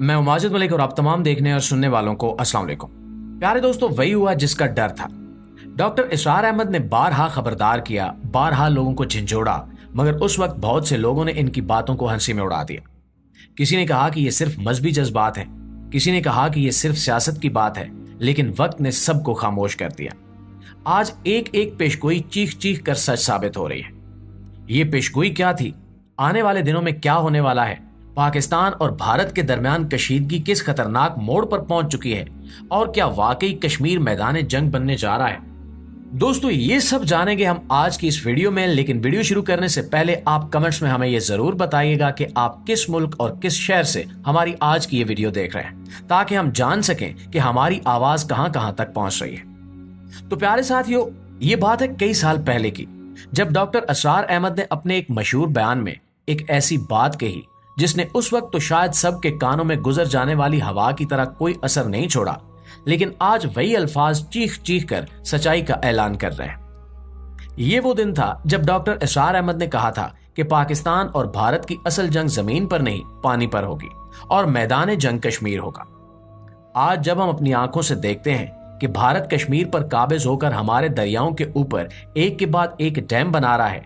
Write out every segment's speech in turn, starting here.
मैं माजिद मलिक और आप तमाम देखने और सुनने वालों को अस्सलाम वालेकुम। प्यारे दोस्तों, वही हुआ जिसका डर था। डॉक्टर इसरार अहमद ने बारहा खबरदार किया, बारहा लोगों को झंझोड़ा, मगर उस वक्त बहुत से लोगों ने इनकी बातों को हंसी में उड़ा दिया। किसी ने कहा कि यह सिर्फ मजहबी जज्बात है, किसी ने कहा कि यह सिर्फ सियासत की बात है, लेकिन वक्त ने सबको खामोश कर दिया। आज एक एक पेशगोई चीख चीख कर सच साबित हो रही है। ये पेशगोई क्या थी? आने वाले दिनों में क्या होने वाला है? पाकिस्तान और भारत के दरमियान कशीदगी किस खतरनाक मोड़ पर पहुंच चुकी है? और क्या वाकई कश्मीर मैदान जंग बनने जा रहा है? दोस्तों, ये सब जानेंगे हम आज की इस वीडियो में, लेकिन वीडियो शुरू करने से पहले आप कमेंट्स में हमें यह जरूर बताइएगा कि आप किस मुल्क और किस शहर से हमारी आज की ये वीडियो देख रहे हैं, ताकि हम जान सकें कि हमारी आवाज कहां कहां तक पहुंच रही है। तो प्यारे साथियों, ये बात है कई साल पहले की, जब डॉक्टर इसरार अहमद ने अपने एक मशहूर बयान में एक ऐसी बात कही जिसने उस वक्त तो शायद सबके कानों में गुजर जाने वाली हवा की तरह कोई असर नहीं छोड़ा, लेकिन आज वही अल्फाज चीख चीख कर सच्चाई का ऐलान कर रहे हैं। ये वो दिन था जब डॉक्टर इसरार अहमद ने कहा था कि पाकिस्तान और भारत की असल जंग जमीन पर नहीं, पानी पर होगी और मैदान जंग कश्मीर होगा। आज जब हम अपनी आंखों से देखते हैं कि भारत कश्मीर पर काबिज होकर हमारे दरियाओं के ऊपर एक के बाद एक डैम बना रहा है,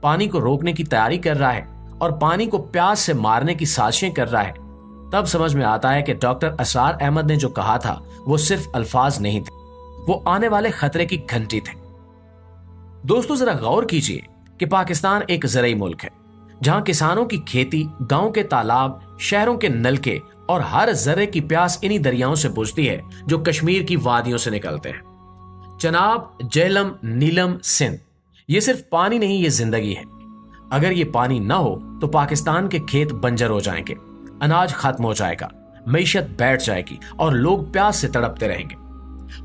पानी को रोकने की तैयारी कर रहा है और पानी को प्यास से मारने की साजिशें कर रहा है, तब समझ में आता है कि डॉक्टर इसरार अहमद ने जो कहा था वो सिर्फ अल्फाज नहीं थे, वो आने वाले खतरे की घंटी थे। दोस्तों, जरा गौर कीजिए कि पाकिस्तान एक ज़राई मुल्क है, जहां किसानों की खेती, गांव के तालाब, शहरों के नलके और हर जर्रे की प्यास इन्हीं दरियाओं से बुझती है जो कश्मीर की वादियों से निकलते हैं। चनाब, जेहलम, नीलम, सिंध, ये सिर्फ पानी नहीं, ये जिंदगी है। अगर ये पानी ना हो तो पाकिस्तान के खेत बंजर हो जाएंगे, अनाज खत्म हो जाएगा, मईशत बैठ जाएगी और लोग प्यास से तड़पते रहेंगे।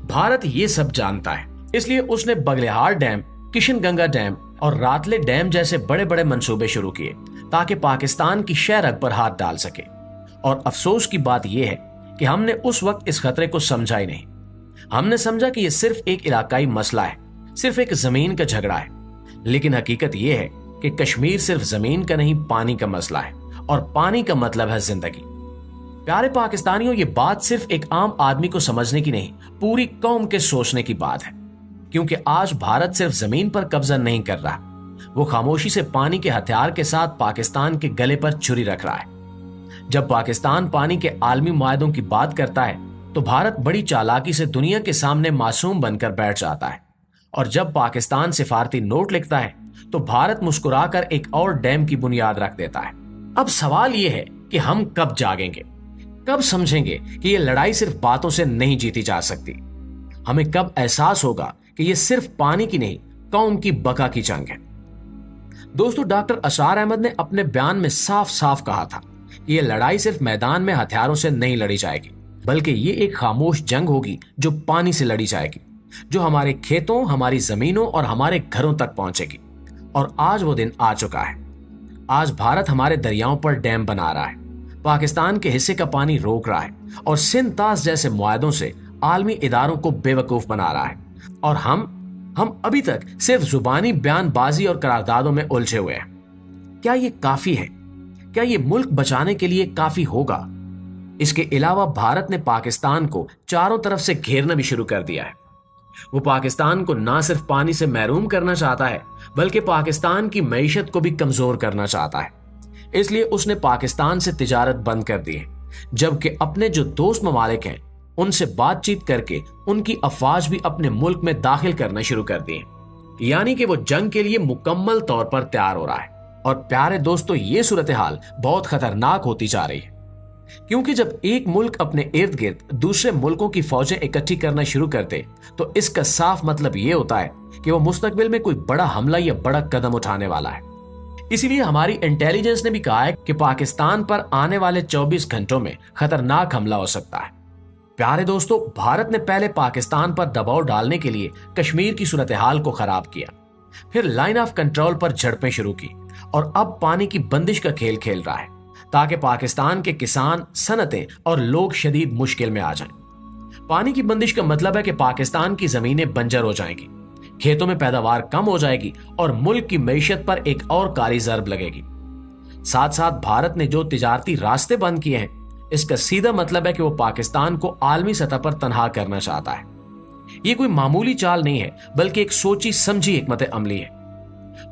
भारत ये सब जानता है, इसलिए उसने बगलेहार डैम, किशनगंगा डैम और रातले डैम जैसे बड़े बड़े मंसूबे शुरू किए ताकि पाकिस्तान की शहरग पर हाथ डाल सके। और अफसोस की बात यह है कि हमने उस वक्त इस खतरे को समझा ही नहीं। हमने समझा कि यह सिर्फ एक इलाकाई मसला है, सिर्फ एक जमीन का झगड़ा है, लेकिन हकीकत यह है कि कश्मीर सिर्फ जमीन का नहीं, पानी का मसला है, और पानी का मतलब है जिंदगी। प्यारे पाकिस्तानियों, ये बात सिर्फ एक आम आदमी को समझने की नहीं, पूरी कौम के सोचने की बात है, क्योंकि आज भारत सिर्फ जमीन पर कब्जा नहीं कर रहा, वो खामोशी से पानी के हथियार के साथ पाकिस्तान के गले पर छुरी रख रहा है। जब पाकिस्तान पानी के आलमी मुआहदों की बात करता है तो भारत बड़ी चालाकी से दुनिया के सामने मासूम बनकर बैठ जाता है, और जब पाकिस्तान सिफारती नोट लिखता है तो भारत मुस्कुराकर एक और डैम की बुनियाद रख देता है। अब सवाल यह है कि हम कब जागेंगे, कब समझेंगे कि यह लड़ाई सिर्फ बातों से नहीं जीती जा सकती। हमें कब एहसास होगा कि यह सिर्फ पानी की नहीं, कौम की बका की जंग है। दोस्तों, डॉक्टर इसरार अहमद ने अपने बयान में साफ साफ कहा था कि यह लड़ाई सिर्फ मैदान में हथियारों से नहीं लड़ी जाएगी, बल्कि ये एक खामोश जंग होगी जो पानी से लड़ी जाएगी, जो हमारे खेतों, हमारी जमीनों और हमारे घरों तक पहुंचेगी। और आज वो दिन आ चुका है। आज भारत हमारे दरियाओं पर डैम बना रहा है, पाकिस्तान के हिस्से का पानी रोक रहा है और सिंध तास जैसे मुआहदों से आलमी इदारों को बेवकूफ बना रहा है। और हम अभी तक सिर्फ जुबानी बयानबाजी और करारदादों में उलझे हुए हैं। क्या ये काफी है? क्या ये मुल्क बचाने के लिए काफी होगा? इसके अलावा भारत ने पाकिस्तान को चारों तरफ से घेरना भी शुरू कर दिया है। वो पाकिस्तान को ना सिर्फ पानी से महरूम करना चाहता है, बल्कि पाकिस्तान की मईशत को भी कमजोर करना चाहता है। इसलिए उसने पाकिस्तान से तिजारत बंद कर दी है, जबकि अपने जो दोस्त ममालिक हैं उनसे बातचीत करके उनकी अफवाज भी अपने मुल्क में दाखिल करना शुरू कर दी है। यानी कि वो जंग के लिए मुकम्मल तौर पर तैयार हो रहा है। और प्यारे दोस्तों, ये सूरत हाल बहुत खतरनाक होती जा रही है, क्योंकि जब एक मुल्क अपने इर्द गिर्द दूसरे मुल्कों की फौजें इकट्ठी करना शुरू करते तो इसका साफ मतलब ये होता है कि वो मुस्तकबिल में कोई बड़ा हमला या बड़ा कदम उठाने वाला है। इसीलिए हमारी इंटेलिजेंस ने भी कहा है कि पाकिस्तान पर आने वाले 24 घंटों में खतरनाक हमला हो सकता है। प्यारे दोस्तों, भारत ने पहले पाकिस्तान पर दबाव डालने के लिए कश्मीर की सूरत हाल को खराब किया, फिर लाइन ऑफ कंट्रोल पर झड़पें शुरू की और अब पानी की बंदिश का खेल खेल रहा है ताकि पाकिस्तान के किसान, सनतें और लोग शदीद मुश्किल में आ जाएं। पानी की बंदिश का मतलब है कि पाकिस्तान की जमीनें बंजर हो जाएंगी, खेतों में पैदावार कम हो जाएगी और मुल्क की मईशत पर एक और काली ज़रब लगेगी। साथ साथ भारत ने जो तिजारती रास्ते बंद किए हैं, इसका सीधा मतलब है कि वो पाकिस्तान को आलमी सतह पर तनहा करना चाहता है। ये कोई मामूली चाल नहीं है, बल्कि एक सोची समझी हिकमत अमली है।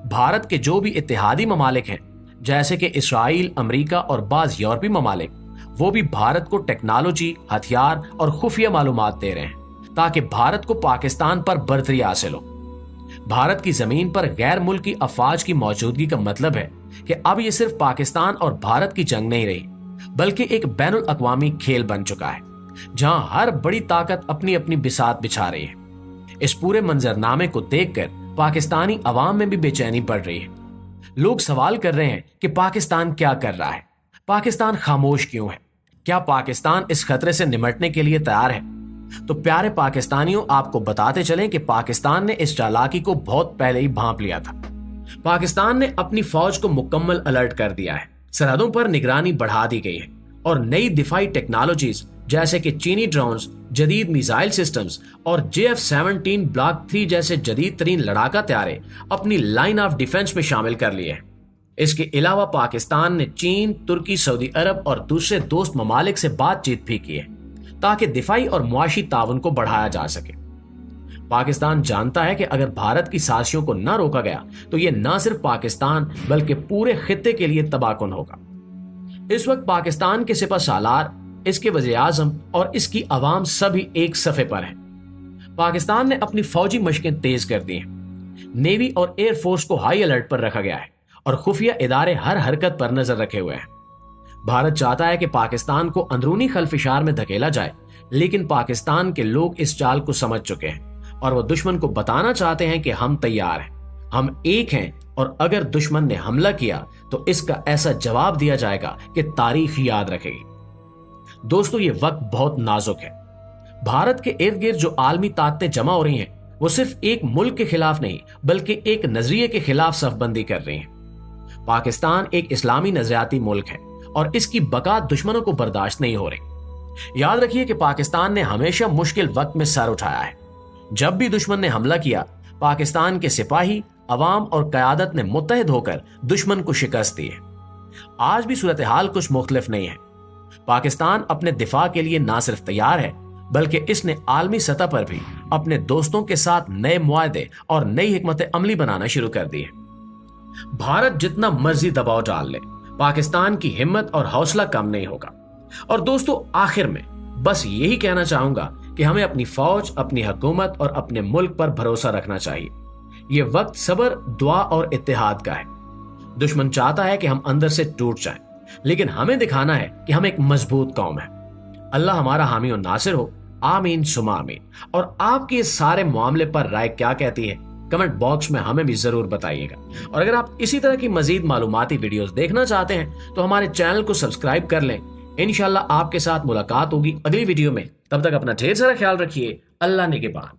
भारत के जो भी इत्तेहादी ममालिक हैं, जैसे कि इसराइल, अमेरिका और बाज यूरोपीय ममालिक, वो भी भारत को टेक्नोलॉजी, हथियार और खुफिया मालूमात दे रहे हैं ताकि भारत को पाकिस्तान पर बर्तरी हासिल हो। भारत की जमीन पर गैर मुल्की अफवाज की मौजूदगी का मतलब है कि अब ये सिर्फ पाकिस्तान और भारत की जंग नहीं रही, बल्कि एक बैनुल अक़वामी खेल बन चुका है, जहां हर बड़ी ताकत अपनी अपनी बिसात बिछा रही है। इस पूरे मंजरनामे को देखकर पाकिस्तानी अवाम में भी बेचैनी बढ़ रही है। लोग सवाल कर रहे हैं कि पाकिस्तान क्या कर रहा है, पाकिस्तान खामोश क्यों है, क्या पाकिस्तान इस खतरे से निमटने के लिए तैयार है? तो प्यारे पाकिस्तानियों, आपको बताते चलें कि पाकिस्तान ने इस चालाकी को बहुत पहले ही भांप लिया था। पाकिस्तान ने अपनी फौज को मुकम्मल अलर्ट कर दिया है, सरहदों पर निगरानी बढ़ा दी गई है और नई दिफाई टेक्नोलॉजीज जैसे कि चीनी ड्रोन्स, जदीद मिसाइल सिस्टम्स और JF-17 ब्लॉक 3 जैसे जदीद तरीन लड़ाका तैयारे अपनी लाइन ऑफ डिफेंस में शामिल कर लिए हैं। इसके अलावा पाकिस्तान ने चीन, तुर्की, सऊदी अरब और दूसरे दोस्त ममालिक से बातचीत भी की है ताकि दिफाई और मुआशी ताउन को बढ़ाया जा सके। पाकिस्तान जानता है कि अगर भारत की साजिशों को न रोका गया तो यह न सिर्फ पाकिस्तान बल्कि पूरे खित्ते के लिए तबाहकुन होगा। इस वक्त पाकिस्तान के सिपह सालार, इसके वज़ीर आज़म और इसकी आवाम सभी एक सफ़े पर हैं। पाकिस्तान ने अपनी फौजी मशकें तेज कर दी हैं। नेवी और एयर फोर्स को हाई अलर्ट पर रखा गया है और खुफिया इदारे हर हरकत पर नजर रखे हुए हैं। भारत चाहता है कि पाकिस्तान को अंदरूनी खलफिशार में धकेला जाए, लेकिन पाकिस्तान के लोग इस चाल को समझ चुके हैं और वो दुश्मन को बताना चाहते हैं कि हम तैयार हैं, हम एक हैं और अगर दुश्मन ने हमला किया तो इसका ऐसा जवाब दिया जाएगा कि तारीख याद रखेगी। दोस्तों, ये वक्त बहुत नाजुक है। भारत के इर्द गिर्द जो आलमी ताकतें जमा हो रही हैं, वो सिर्फ एक मुल्क के खिलाफ नहीं बल्कि एक नजरिए के खिलाफ सफबंदी कर रही हैं। पाकिस्तान एक इस्लामी नजरियाती मुल्क है और इसकी बका दुश्मनों को बर्दाश्त नहीं हो रही। याद रखिए कि पाकिस्तान ने हमेशा मुश्किल वक्त में सर उठाया है। जब भी दुश्मन ने हमला किया, पाकिस्तान के सिपाही, अवाम और क़यादत ने मुत्तहिद होकर दुश्मन को शिकस्त दी है। आज भी सूरत हाल कुछ मुख्तलिफ नहीं है। पाकिस्तान अपने दिफा के लिए ना सिर्फ तैयार है, बल्कि इसने आलमी सतह पर भी अपने दोस्तों के साथ नए मुआहदे और नई हिकमत अमली बनाना शुरू कर दी है। भारत जितना मर्जी दबाव डाल ले, पाकिस्तान की हिम्मत और हौसला कम नहीं होगा। और दोस्तों, आखिर में बस यही कहना चाहूंगा कि हमें अपनी फौज, अपनी हुकूमत और अपने मुल्क पर भरोसा रखना चाहिए। ये वक्त सब्र, दुआ और इत्तेहाद का है। दुश्मन चाहता है कि हम अंदर से टूट जाएं, लेकिन हमें दिखाना है कि हम एक मजबूत कौम है। अल्लाह हमारा हामी और नासिर हो। आमीन सुमा आमीन। और आपके इस सारे मामले पर राय क्या कहती है, कमेंट बॉक्स में हमें भी जरूर बताइएगा। और अगर आप इसी तरह की मजीद मालूमाती वीडियोस देखना चाहते हैं तो हमारे चैनल को सब्सक्राइब कर लें। इंशाल्लाह आपके साथ मुलाकात होगी अगली वीडियो में। तब तक अपना ढेर सारा ख्याल रखिए। अल्लाह निगहबान।